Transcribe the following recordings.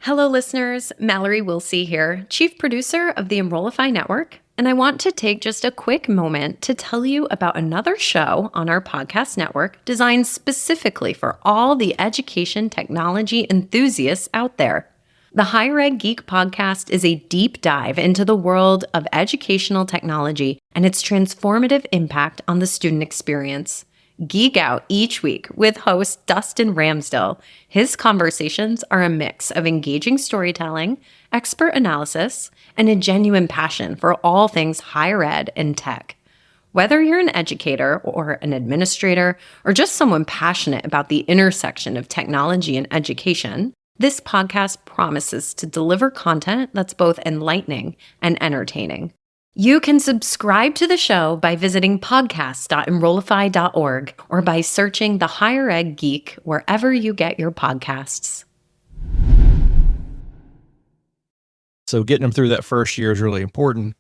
Hello, listeners. Mallory Wilsey here, Chief Producer of the Enrollify Network, and I want to take just a quick moment to tell you about another show on our podcast network designed specifically for all the education technology enthusiasts out there. The Higher Ed Geek podcast is a deep dive into the world of educational technology and its transformative impact on the student experience. Geek out each week with host Dustin Ramsdell. His conversations are a mix of engaging storytelling, expert analysis, and a genuine passion for all things higher ed and tech. Whether you're an educator or an administrator or just someone passionate about the intersection of technology and education, this podcast promises to deliver content that's both enlightening and entertaining. You can subscribe to the show by visiting podcast.enrollify.org or by searching The Higher Ed Geek wherever you get your podcasts. So getting them through that first year is really important,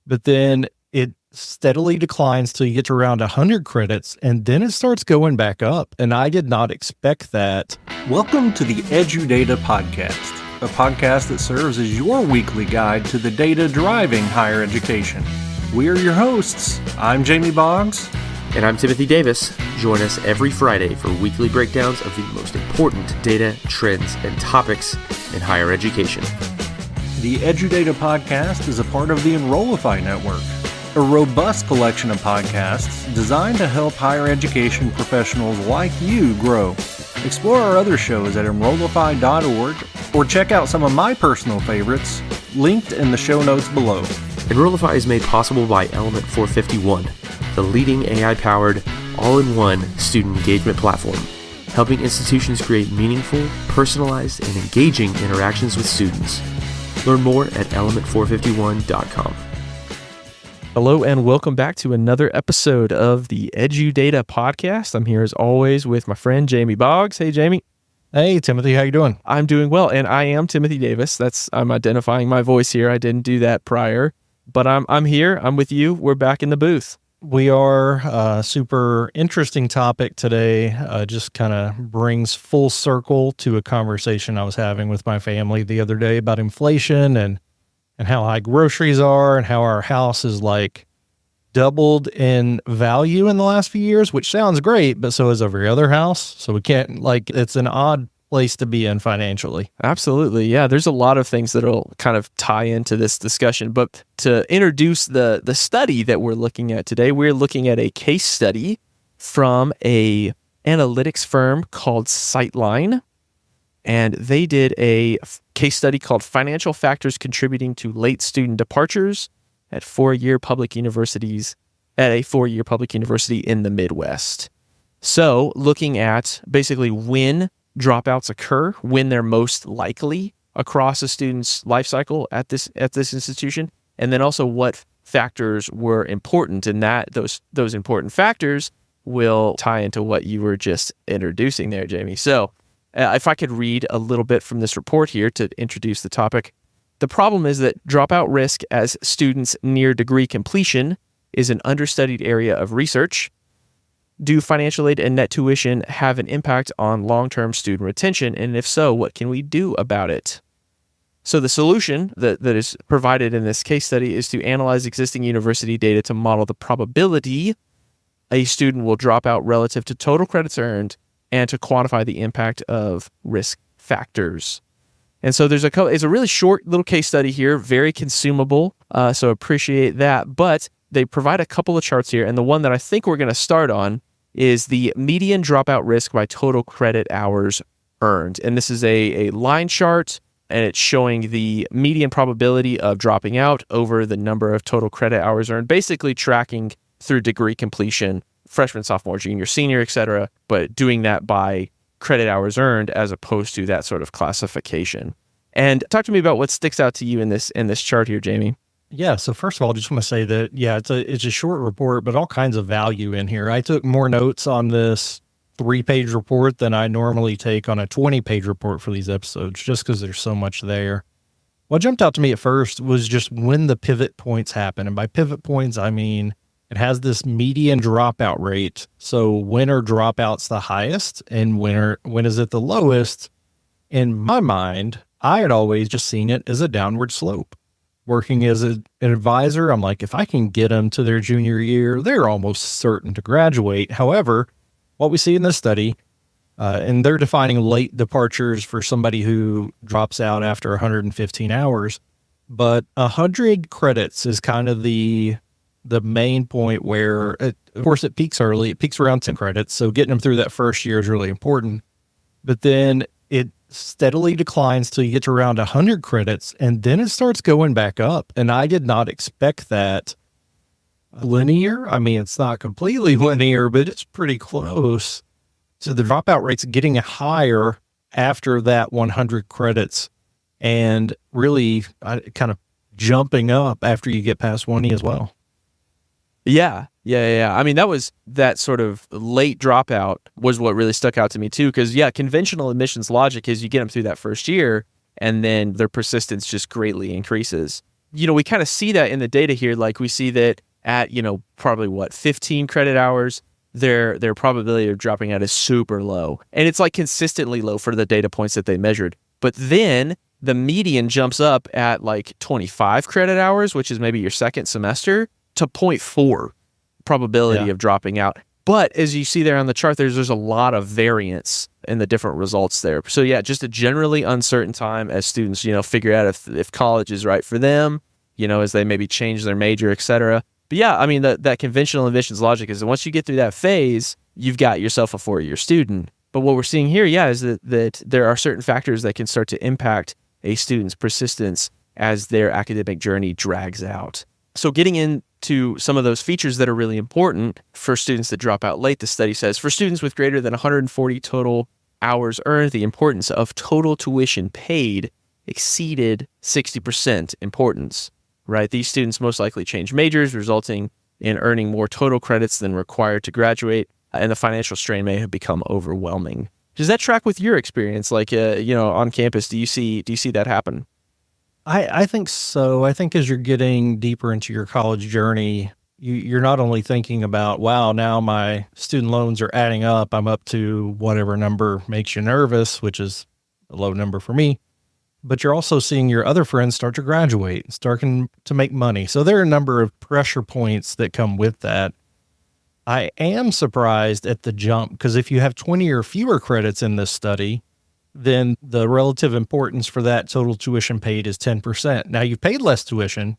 but then it steadily declines till you get to around 100 credits, and then it starts going back up, and I did not expect that. Welcome to the EduData Podcast, a podcast that serves as your weekly guide to the data driving higher education. We are your hosts. I'm Jamie Boggs. And I'm Timothy Davis. Join us every Friday for weekly breakdowns of the most important data, trends, and topics in higher education. The EduData Podcast is a part of the Enrollify Network, a robust collection of podcasts designed to help higher education professionals like you grow. Explore our other shows at enrollify.org or check out some of my personal favorites linked in the show notes below. Enrollify is made possible by Element 451, the leading AI-powered, all-in-one student engagement platform, helping institutions create meaningful, personalized, and engaging interactions with students. Learn more at element451.com. Hello and welcome back to another episode of the EduData Podcast. I'm here as always with my friend Jamie Boggs. Hey, Jamie. Hey, Timothy. How you doing? I'm doing well, and I am Timothy Davis. I'm identifying my voice here. I didn't do that prior, but I'm here. I'm with you. We're back in the booth. We are a super interesting topic today. Just kind of brings full circle to a conversation I was having with my family the other day about inflation and how high groceries are and how our house is like doubled in value in the last few years, which sounds great, but so is every other house. So we can't, it's an odd place to be in financially. Absolutely. Yeah. There's a lot of things that'll kind of tie into this discussion, but to introduce the study that we're looking at today, we're looking at a case study from a analytics firm called Sightline. And they did a case study called Financial Factors Contributing to Late Student Departures at a four-year public university in the Midwest. So looking at basically when dropouts occur, when they're most likely across a student's life cycle at this institution, and then also what factors were important, and that those important factors will tie into what you were just introducing there, Jamie. So if I could read a little bit from this report here to introduce the topic. The problem is that dropout risk as students near degree completion is an understudied area of research. Do financial aid and net tuition have an impact on long-term student retention? And if so, what can we do about it? So the solution that is provided in this case study is to analyze existing university data to model the probability a student will drop out relative to total credits earned and to quantify the impact of risk factors. And so it's a really short little case study here, very consumable, so appreciate that. But they provide a couple of charts here, and the one that I think we're going to start on is the median dropout risk by total credit hours earned. And this is a line chart, and it's showing the median probability of dropping out over the number of total credit hours earned, basically tracking through degree completion, freshman, sophomore, junior, senior, etc., but doing that by credit hours earned as opposed to that sort of classification. And talk to me about what sticks out to you in this chart here, Jamie. Yeah. So first of all, I just want to say that, it's a short report, but all kinds of value in here. I took more notes on this 3-page report than I normally take on a 20-page report for these episodes, just because there's so much there. What jumped out to me at first was just when the pivot points happen. And by pivot points, I mean, it has this median dropout rate. So when are dropouts the highest and when is it the lowest? In my mind, I had always just seen it as a downward slope. Working as an advisor, I'm like, if I can get them to their junior year, they're almost certain to graduate. However, what we see in this study, and they're defining late departures for somebody who drops out after 115 hours, but 100 credits is kind of the main point where, of course, it peaks early. It peaks around 10 credits, so getting them through that first year is really important. But then it steadily declines till you get to around 100 credits, and then it starts going back up. And I did not expect that linear. I mean, it's not completely linear, but it's pretty close. So the dropout rate's getting higher after that 100 credits, and really kind of jumping up after you get past 1E as well. Yeah. I mean, that sort of late dropout was what really stuck out to me too. Because conventional admissions logic is you get them through that first year, and then their persistence just greatly increases. We kind of see that in the data here. Like we see that at probably 15 credit hours, their probability of dropping out is super low, and it's like consistently low for the data points that they measured. But then the median jumps up at like 25 credit hours, which is maybe your second semester, to 0.4 probability of dropping out. But as you see there on the chart, there's a lot of variance in the different results there. So just a generally uncertain time as students, figure out if college is right for them, as they maybe change their major, etc. But I mean, that conventional admissions logic is that once you get through that phase, you've got yourself a 4-year student. But what we're seeing here, is that there are certain factors that can start to impact a student's persistence as their academic journey drags out. So getting into some of those features that are really important for students that drop out late, the study says, for students with greater than 140 total hours earned, the importance of total tuition paid exceeded 60% importance, right? These students most likely change majors, resulting in earning more total credits than required to graduate, and the financial strain may have become overwhelming. Does that track with your experience? Like, on campus, do you see that happen? I think so. I think as you're getting deeper into your college journey, you're not only thinking about, wow, now my student loans are adding up. I'm up to whatever number makes you nervous, which is a low number for me. But you're also seeing your other friends start to graduate, starting to make money. So there are a number of pressure points that come with that. I am surprised at the jump, because if you have 20 or fewer credits in this study, then the relative importance for that total tuition paid is 10%. Now, you've paid less tuition,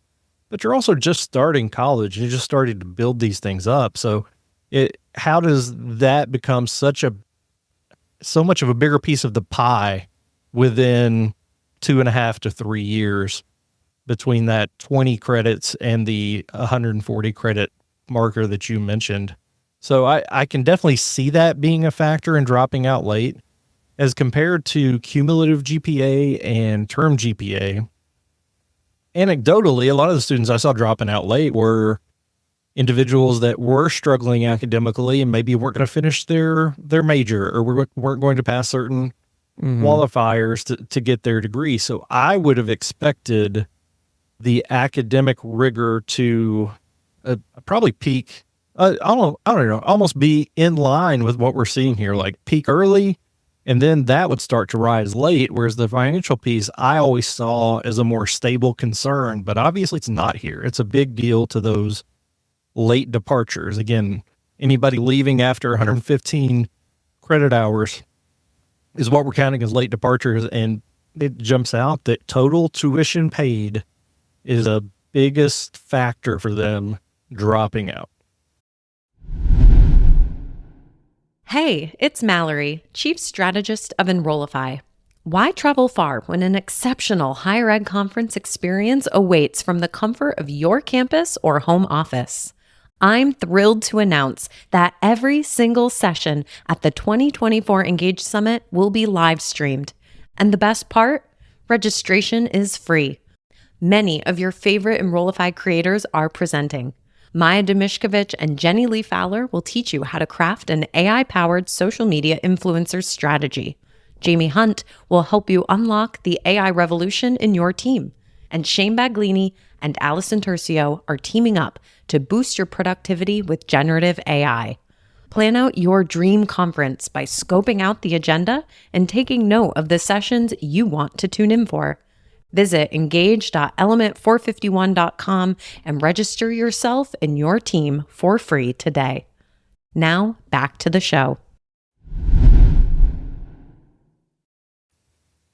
but you're also just starting college. You're just starting to build these things up. So how does that become so much of a bigger piece of the pie within 2.5 to 3 years between that 20 credits and the 140 credit marker that you mentioned? So I can definitely see that being a factor in dropping out late. As compared to cumulative GPA and term GPA, anecdotally, a lot of the students I saw dropping out late were individuals that were struggling academically and maybe weren't going to finish their major, or weren't going to pass certain qualifiers to get their degree. So I would have expected the academic rigor to probably peak, I don't know, almost be in line with what we're seeing here, like peak early, and then that would start to rise late, whereas the financial piece I always saw as a more stable concern, but obviously it's not here. It's a big deal to those late departures. Again, anybody leaving after 115 credit hours is what we're counting as late departures, and it jumps out that total tuition paid is the biggest factor for them dropping out. Hey, it's Mallory, Chief Strategist of Enrollify. Why travel far when an exceptional higher ed conference experience awaits from the comfort of your campus or home office? I'm thrilled to announce that every single session at the 2024 Engage Summit will be live streamed. And the best part? Registration is free. Many of your favorite Enrollify creators are presenting. Maya Demishkovich and Jenny Lee Fowler will teach you how to craft an AI-powered social media influencer strategy. Jamie Hunt will help you unlock the AI revolution in your team. And Shane Baglini and Allison Tercio are teaming up to boost your productivity with generative AI. Plan out your dream conference by scoping out the agenda and taking note of the sessions you want to tune in for. Visit engage.element451.com and register yourself and your team for free today. Now, back to the show.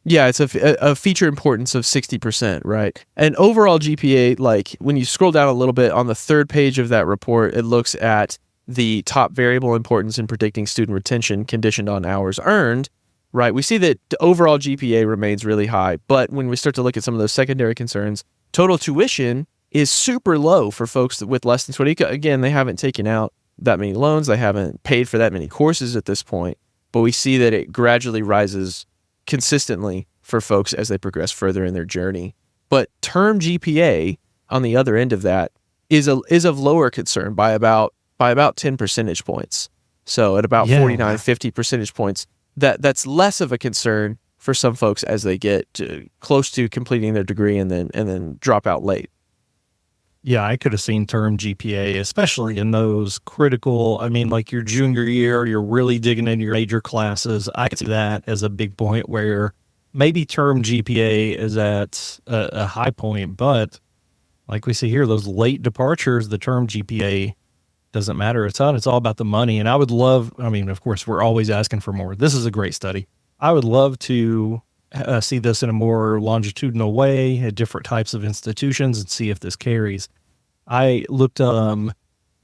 Yeah, it's a feature importance of 60%, right? And overall GPA, like when you scroll down a little bit on the third page of that report, it looks at the top variable importance in predicting student retention conditioned on hours earned, right? We see that the overall GPA remains really high, but when we start to look at some of those secondary concerns, total tuition is super low for folks with less than 20. Again, they haven't taken out that many loans. They haven't paid for that many courses at this point, but we see that it gradually rises consistently for folks as they progress further in their journey. But term GPA on the other end of that is of lower concern by about 10 percentage points. So at about 49, 50 percentage points, that's less of a concern for some folks as they get close to completing their degree and then drop out late. Yeah, I could have seen term GPA, especially in those critical, like your junior year, you're really digging into your major classes. I could see that as a big point where maybe term GPA is at a high point, but like we see here, those late departures, the term GPA doesn't matter a ton. It's all about the money. And I would love, of course, we're always asking for more. This is a great study. I would love to see this in a more longitudinal way at different types of institutions and see if this carries. I looked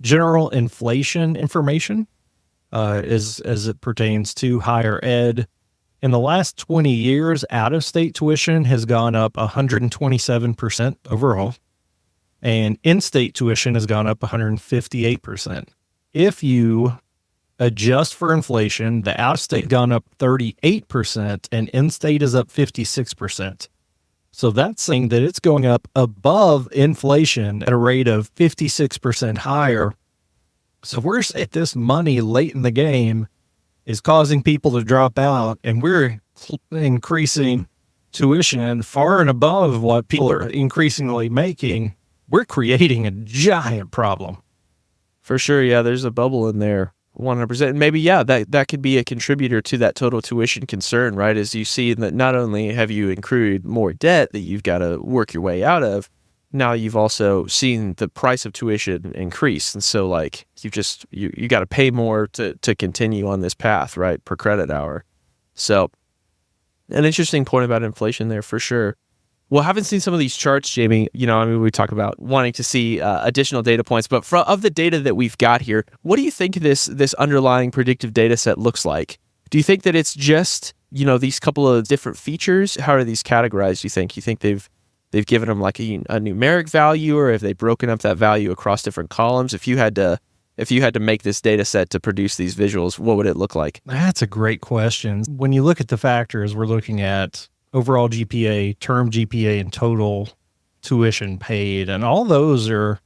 general inflation information as it pertains to higher ed. In the last 20 years, out-of-state tuition has gone up 127% overall. And in-state tuition has gone up 158%. If you adjust for inflation, the out-of-state gone up 38% and in-state is up 56%. So that's saying that it's going up above inflation at a rate of 56% higher. So we're saying this money late in the game is causing people to drop out, and we're increasing tuition far and above what people are increasingly making. We're creating a giant problem. For sure, yeah, there's a bubble in there, 100%. And maybe, that could be a contributor to that total tuition concern, right? As you see that not only have you accrued more debt that you've got to work your way out of, now you've also seen the price of tuition increase. And so, like, you got to pay more to continue on this path, right, per credit hour. So, an interesting point about inflation there, for sure. Well, I haven't seen some of these charts, Jamie. We talk about wanting to see additional data points, but of the data that we've got here, what do you think this underlying predictive data set looks like? Do you think that it's just, these couple of different features? How are these categorized, do you think? You think they've given them like a numeric value, or have they broken up that value across different columns? If you had to make this data set to produce these visuals, what would it look like? That's a great question. When you look at the factors, we're looking at overall GPA, term GPA, and total tuition paid. And all those are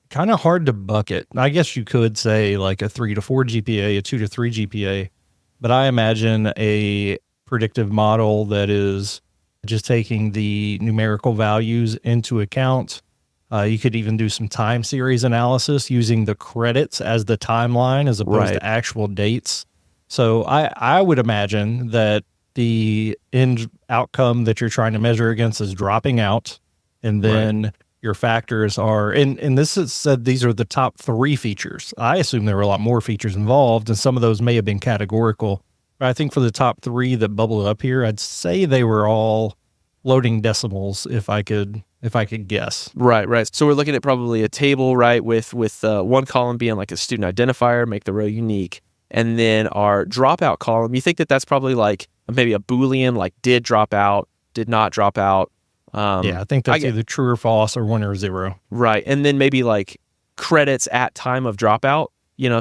kind of hard to bucket. I guess you could say like a 3 to 4 GPA, a 2 to 3 GPA, but I imagine a predictive model that is just taking the numerical values into account. You could even do some time series analysis using the credits as the timeline as opposed to actual dates. So I would imagine that the end outcome that you're trying to measure against is dropping out. And then your factors are, and this is said, these are the top 3 features. I assume there were a lot more features involved, and some of those may have been categorical. But I think for the top 3 that bubbled up here, I'd say they were all loading decimals if I could guess. Right. So we're looking at probably a table, right, with one column being like a student identifier, make the row unique. And then our dropout column, you think that that's probably like maybe a Boolean, like did drop out, did not drop out. I think that's either true or false or 1 or 0. Right. And then maybe like credits at time of dropout,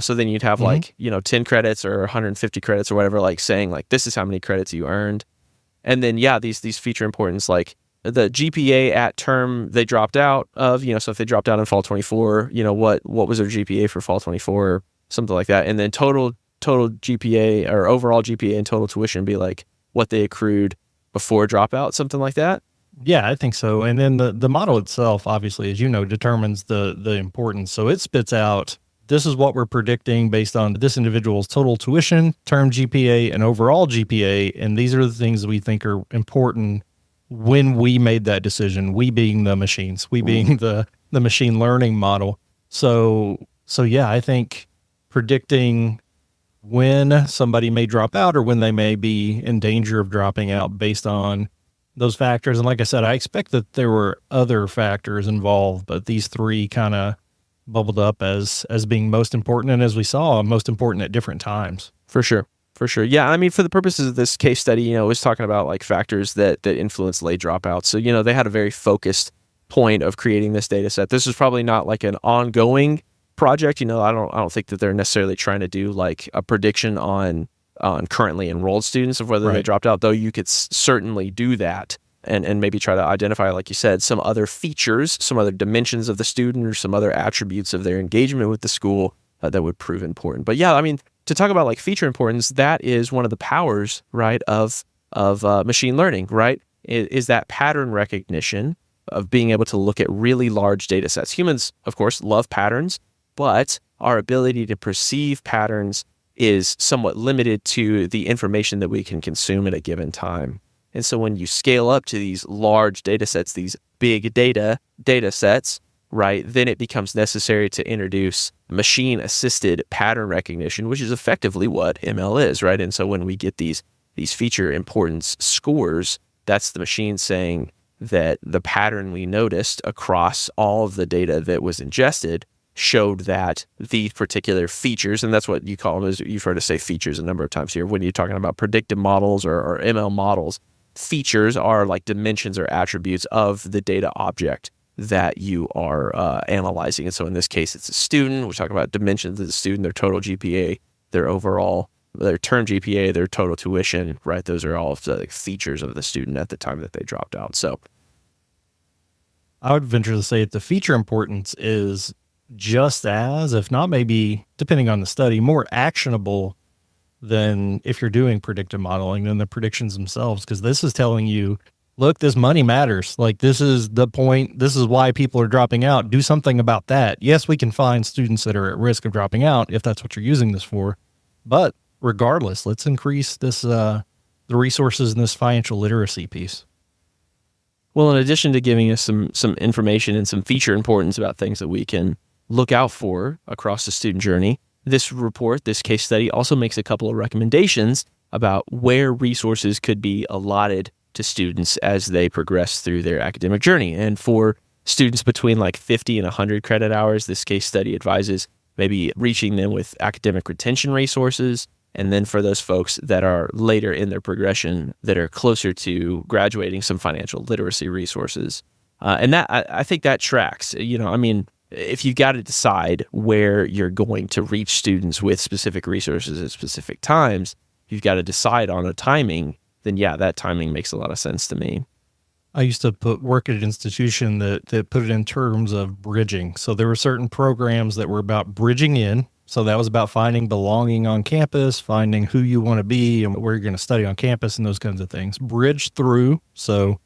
so then you'd have like, 10 credits or 150 credits or whatever, like saying like, this is how many credits you earned. And then, these feature importance, like the GPA at term they dropped out of, so if they dropped out in fall 24, what was their GPA for fall 24 or something like that. And then total GPA or overall GPA and total tuition be like what they accrued before dropout, something like that. Yeah, I think so. And then the model itself, obviously, as you know, determines the importance. So it spits out this is what we're predicting based on this individual's total tuition, term GPA, and overall GPA. And these are the things that we think are important when we made that decision, we being the machines, we being the machine learning model. So yeah, I think predicting when somebody may drop out or when they may be in danger of dropping out based on those factors. And like I said, I expect that there were other factors involved, but these three kind of bubbled up as being most important. And as we saw, most important at different times. For sure. Yeah. I mean, for the purposes of this case study, it was talking about like factors that influence late dropouts. So, they had a very focused point of creating this data set. This is probably not like an ongoing project. I don't think that they're necessarily trying to do like a prediction on currently enrolled students of whether they dropped out, though you could certainly do that and maybe try to identify, like you said, some other features, some other dimensions of the student or some other attributes of their engagement with the school that would prove important. But yeah, I mean, to talk about like feature importance, that is one of the powers, right, of machine learning, right, is that pattern recognition of being able to look at really large data sets. Humans, of course, love patterns, but our ability to perceive patterns is somewhat limited to the information that we can consume at a given time. And so when you scale up to these large data sets, these big data sets, right, then it becomes necessary to introduce machine-assisted pattern recognition, which is effectively what ML is, right? And so when we get these feature importance scores, that's the machine saying that the pattern we noticed across all of the data that was ingested showed that these particular features, and that's what you call them, is you've heard us say features a number of times here when you're talking about predictive models or ML models. Features are like dimensions or attributes of the data object that you are analyzing. And so in this case, it's a student. We're talking about dimensions of the student, their total GPA, their term GPA, their total tuition, right? Those are all the features of the student at the time that they dropped out. So I would venture to say that the feature importance is just as, if not maybe, depending on the study, more actionable than if you're doing predictive modeling than the predictions themselves, because this is telling you, look, this money matters. Like, this is the point. This is why people are dropping out. Do something about that. Yes, we can find students that are at risk of dropping out if that's what you're using this for. But regardless, let's increase this the resources in this financial literacy piece. Well, in addition to giving us some information and some feature importance about things that we can look out for across the student journey, this report, this case study, also makes a couple of recommendations about where resources could be allotted to students as they progress through their academic journey. And for students between like 50 and 100 credit hours, this case study advises maybe reaching them with academic retention resources. And then for those folks that are later in their progression, that are closer to graduating, some financial literacy resources. And that I think that tracks. If you've got to decide where you're going to reach students with specific resources at specific times, you've got to decide on a timing, then yeah, that timing makes a lot of sense to me. I used to work at an institution that put it in terms of bridging. So there were certain programs that were about bridging in. So that was about finding belonging on campus, finding who you want to be and where you're going to study on campus and those kinds of things. Bridge through, so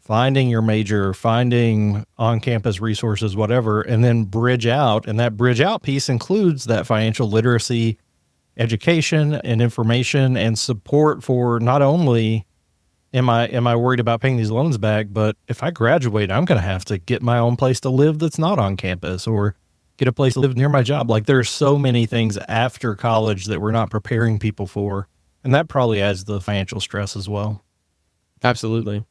finding your major, finding on-campus resources, whatever, and then bridge out. And that bridge out piece includes that financial literacy, education and information and support for not only am I worried about paying these loans back, but if I graduate, I'm going to have to get my own place to live that's not on campus or get a place to live near my job. Like, there's so many things after college that we're not preparing people for. And that probably adds to the financial stress as well. Absolutely.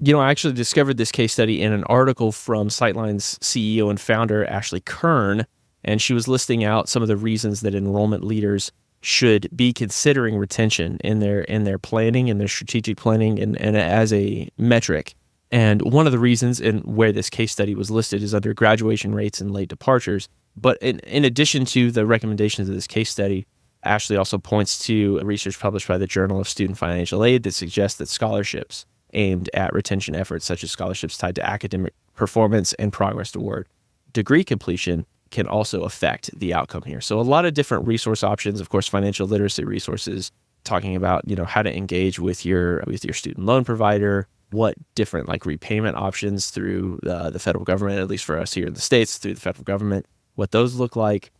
I actually discovered this case study in an article from Sightline's CEO and founder, Ashley Kern, and she was listing out some of the reasons that enrollment leaders should be considering retention in their planning, in their strategic planning, and as a metric. And one of the reasons and where this case study was listed is under graduation rates and late departures. But in addition to the recommendations of this case study, Ashley also points to research published by the Journal of Student Financial Aid that suggests that scholarships aimed at retention efforts, such as scholarships tied to academic performance and progress toward degree completion, can also affect the outcome here. So a lot of different resource options, of course, financial literacy resources, talking about, how to engage with your student loan provider, what different like repayment options through the federal government, at least for us here in the States, through the federal government, what those look like.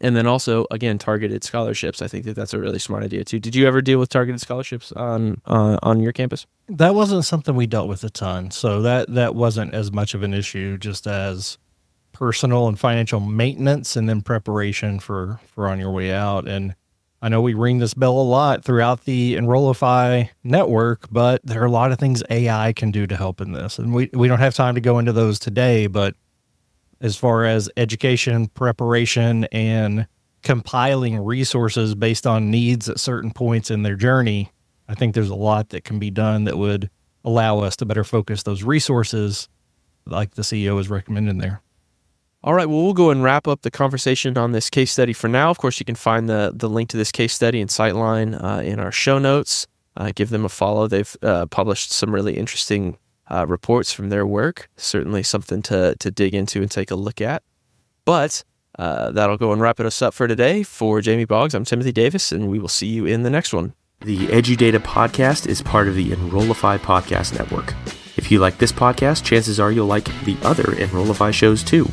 And then also, again, targeted scholarships. I think that's a really smart idea too. Did you ever deal with targeted scholarships on your campus? That wasn't something we dealt with a ton. So that wasn't as much of an issue, just as personal and financial maintenance and then preparation for on your way out. And I know we ring this bell a lot throughout the Enrollify network, but there are a lot of things AI can do to help in this. And we don't have time to go into those today, but as far as education, preparation, and compiling resources based on needs at certain points in their journey, I think there's a lot that can be done that would allow us to better focus those resources like the CEO is recommending there. All right, well, we'll go and wrap up the conversation on this case study for now. Of course, you can find the link to this case study and Sightline in our show notes. Give them a follow. They've published some really interesting reports from their work. Certainly something to dig into and take a look at. But that'll go and wrap us up for today. For Jamie Boggs, I'm Timothy Davis, and we will see you in the next one. The EduData Podcast is part of the Enrollify Podcast Network. If you like this podcast, chances are you'll like the other Enrollify shows too.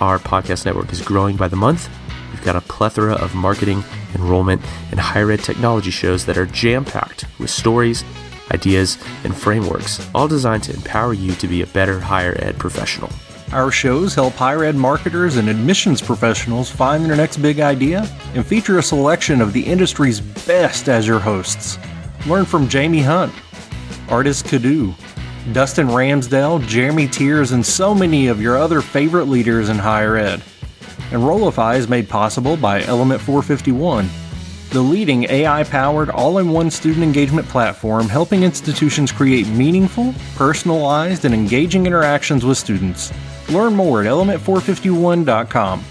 Our podcast network is growing by the month. We've got a plethora of marketing, enrollment, and higher ed technology shows that are jam-packed with stories, ideas, and frameworks, all designed to empower you to be a better higher ed professional. Our shows help higher ed marketers and admissions professionals find their next big idea and feature a selection of the industry's best as your hosts. Learn from Jamie Hunt, Artis Cadu, Dustin Ramsdale, Jeremy Tiers, and so many of your other favorite leaders in higher ed. Enrollify is made possible by Element 451, the leading AI-powered all-in-one student engagement platform helping institutions create meaningful, personalized, and engaging interactions with students. Learn more at element451.com.